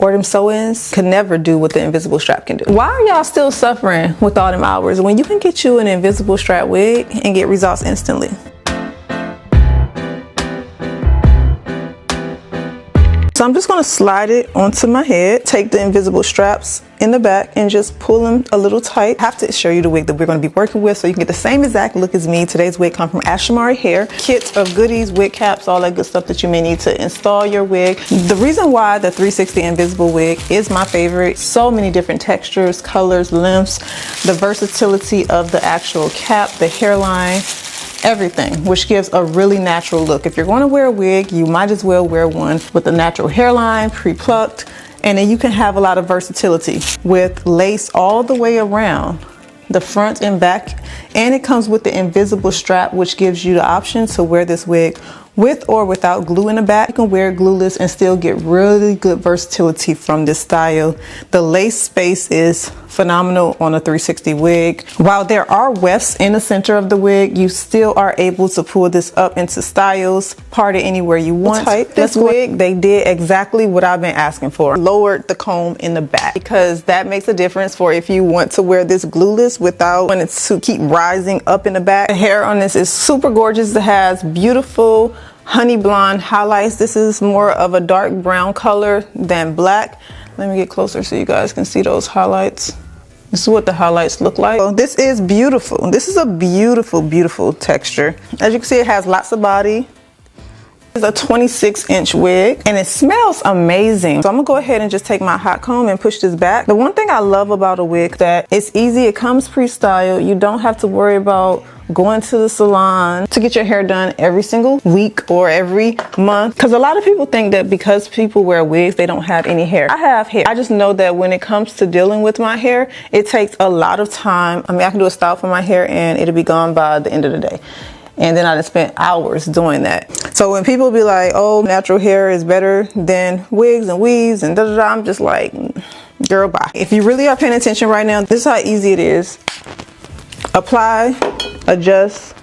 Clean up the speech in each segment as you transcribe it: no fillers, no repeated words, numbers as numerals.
or them sew-ins could never do what the invisible strap can do. Why are y'all still suffering with all them hours when you can get you an invisible strap wig and get results instantly? So I'm just going to slide it onto my head, take the invisible straps in the back and just pull them a little tight. I have to show you the wig that we're going to be working with so you can get the same exact look as me. Today's wig comes from Ashimaryhair. Kits of goodies, wig caps, all that good stuff that you may need to install your wig. The reason why the 360 invisible wig is my favorite, so many different textures, colors, lengths, the versatility of the actual cap, the hairline, everything, which gives a really natural look. If you're going to wear a wig, you might as well wear one with a natural hairline, pre-plucked, and then you can have a lot of versatility with lace all the way around the front and back, and it comes with the invisible strap, which gives you the option to wear this wig with or without glue in the back. You can wear glueless and still get really good versatility from this style. The lace space is phenomenal on a 360 wig. While there are wefts in the center of the wig, you still are able to pull this up into styles, part it anywhere you want. This wig, they did exactly what I've been asking for. Lowered the comb in the back because that makes a difference for if you want to wear this glueless without wanting to keep rising up in the back. The hair on this is super gorgeous. It has beautiful honey blonde highlights. This is more of a dark brown color than black. Let me get closer so you guys can see those highlights. This is what the highlights look like. So this is beautiful. This is a beautiful, beautiful texture. As you can see, it has lots of body. It's a 26-inch wig and it smells amazing. So I'm gonna go ahead and just take my hot comb and push this back. The one thing I love about a wig that it's easy, it comes pre-styled. You don't have to worry about going to the salon to get your hair done every single week or every month, because a lot of people think that because people wear wigs they don't have any hair. I have hair. I just know that when it comes to dealing with my hair, it takes a lot of time. I mean, I can do a style for my hair and it'll be gone by the end of the day. And then I just spent hours doing that. So when people be like, oh, natural hair is better than wigs and weaves and da-da-da, I'm just like, girl, bye. If you really are paying attention right now, this is how easy it is. Apply, adjust,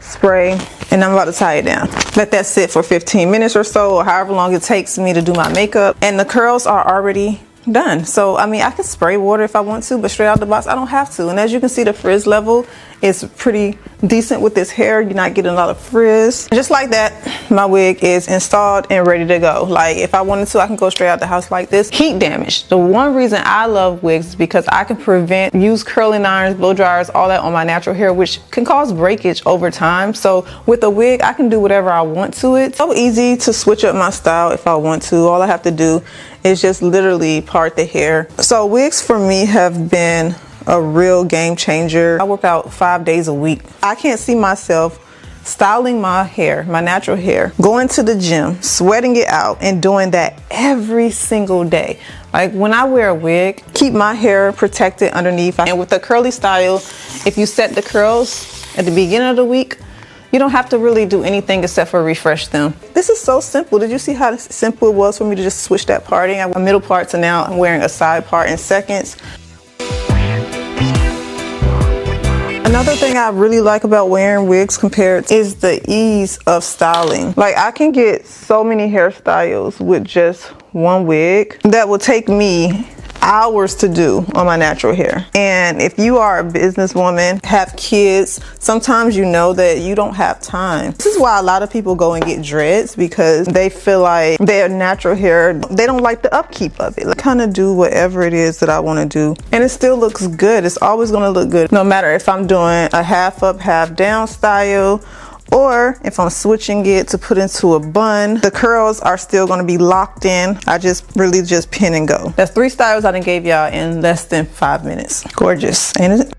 spray, and I'm about to tie it down. Let that sit for 15 minutes or so, or however long it takes me to do my makeup. And the curls are already done. So, I mean, I can spray water if I want to, but straight out the box, I don't have to. And as you can see, the frizz level is pretty decent with this hair. You're not getting a lot of frizz. Just like that, my wig is installed and ready to go. Like, if I wanted to, I can go straight out the house like this. Heat damage. The one reason I love wigs is because I can use curling irons, blow dryers, all that on my natural hair, which can cause breakage over time. So with a wig, I can do whatever I want to it. So easy to switch up my style if I want to. All I have to do is just literally part the hair. So wigs for me have been a real game changer. I work out 5 days a week. I can't see myself styling my hair, my natural hair, going to the gym, sweating it out, and doing that every single day. Like when I wear a wig, keep my hair protected underneath. And with the curly style, if you set the curls at the beginning of the week, you don't have to really do anything except for refresh them. This is so simple. Did you see how simple it was for me to just switch that parting? I have a middle part to now I'm wearing a side part in seconds. Another thing I really like about wearing wigs compared is the ease of styling. Like I can get so many hairstyles with just one wig that will take me hours to do on my natural hair. And if you are a businesswoman, have kids, sometimes you know that you don't have time. This is why a lot of people go and get dreads, because they feel like their natural hair, they don't like the upkeep of it. Like, kind of do whatever it is that I want to do, and it still looks good. It's always going to look good, no matter if I'm doing a half up, half down style, or if I'm switching it to put into a bun. The curls are still going to be locked in. I just really just pin and go. That's 3 styles I done gave y'all in less than 5 minutes. Gorgeous, ain't it?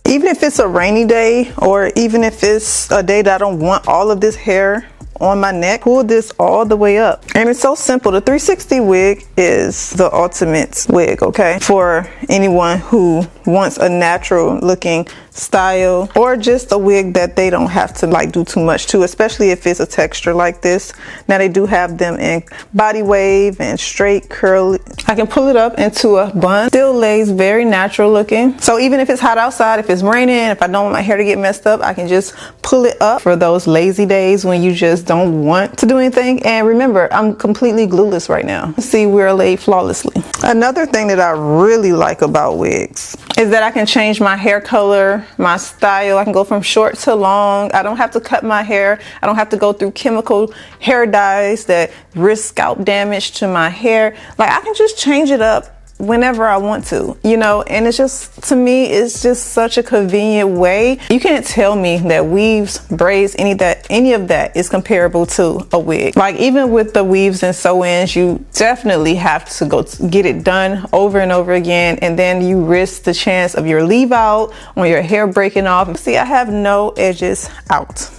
Even if it's a rainy day, or even if it's a day that I don't want all of this hair on my neck, pull this all the way up. And it's so simple. The 360 wig is the ultimate wig, okay, for anyone who wants a natural looking style, or just a wig that they don't have to like do too much to, especially if it's a texture like this. Now they do have them in body wave and straight curly. I can pull it up into a bun, still lays very natural looking. So even if it's hot outside, if it's raining, if I don't want my hair to get messed up, I can just pull it up for those lazy days when you just don't want to do anything. And remember, I'm completely glueless right now. See, we're laid flawlessly. Another thing that I really like about wigs is that I can change my hair color, my style. I can go from short to long. I don't have to cut my hair. I don't have to go through chemical hair dyes that risk scalp damage to my hair. Like, I can just change it up whenever I want to, you know. And it's just, to me, it's just such a convenient way. You can't tell me that weaves, braids, any of that is comparable to a wig. Like, even with the weaves and sew-ins, you definitely have to go get it done over and over again, and then you risk the chance of your leave out or your hair breaking off. See, I have no edges out,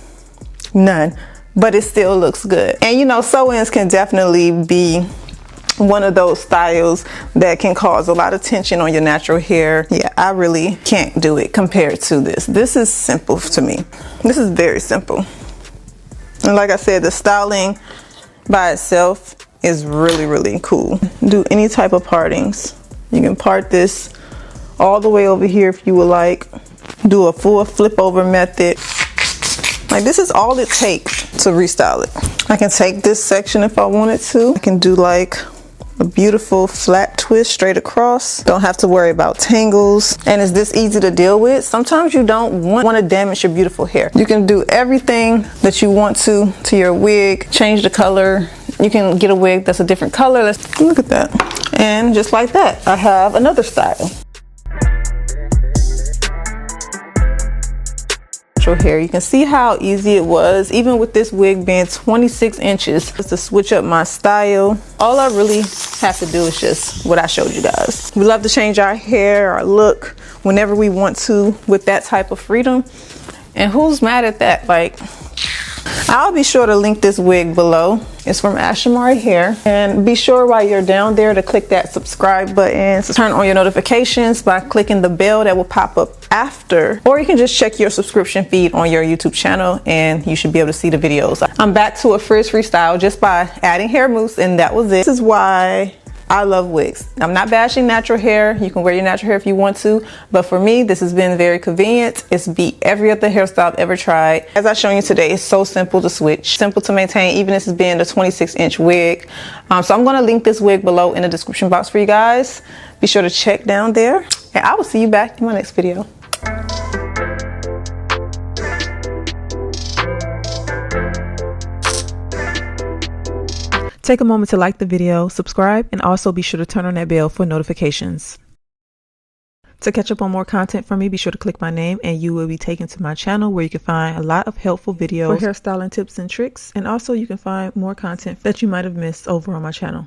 none, but it still looks good. And you know, sew-ins can definitely be one of those styles that can cause a lot of tension on your natural hair. Yeah, I really can't do it compared to this. This is simple to me. This is very simple. And like I said, the styling by itself is really, really cool. Do any type of partings. You can part this all the way over here if you would like. Do a full flip over method. Like, this is all it takes to restyle it. I can take this section if I wanted to. I can do like a beautiful flat twist straight across. Don't have to worry about tangles. And is this easy to deal with? Sometimes you don't want to damage your beautiful hair. You can do everything that you want to your wig. Change the color. You can get a wig that's a different color. Let's look at that. And just like that, I have another style. Hair. You can see how easy it was, even with this wig being 26 inches, just to switch up my style. All I really have to do is just what I showed you guys. We love to change our hair, our look, whenever we want to, with that type of freedom. And who's mad at that? Like, I'll be sure to link this wig below. It's from Ashimaryhair. And be sure while you're down there to click that subscribe button, to turn on your notifications by clicking the bell that will pop up after. Or you can just check your subscription feed on your YouTube channel and you should be able to see the videos. I'm back to a frizz freestyle just by adding hair mousse, and that was it. This is why I love wigs. I'm not bashing natural hair. You can wear your natural hair if you want to, but for me, this has been very convenient. It's beat every other hairstyle I've ever tried. As I've shown you today, it's so simple to switch, simple to maintain, even if it's being a 26-inch wig. So I'm gonna link this wig below in the description box for you guys. Be sure to check down there, and I will see you back in my next video. Take a moment to like the video, subscribe, and also be sure to turn on that bell for notifications. To catch up on more content from me, be sure to click my name and you will be taken to my channel where you can find a lot of helpful videos for hairstyling tips and tricks. And also you can find more content that you might have missed over on my channel.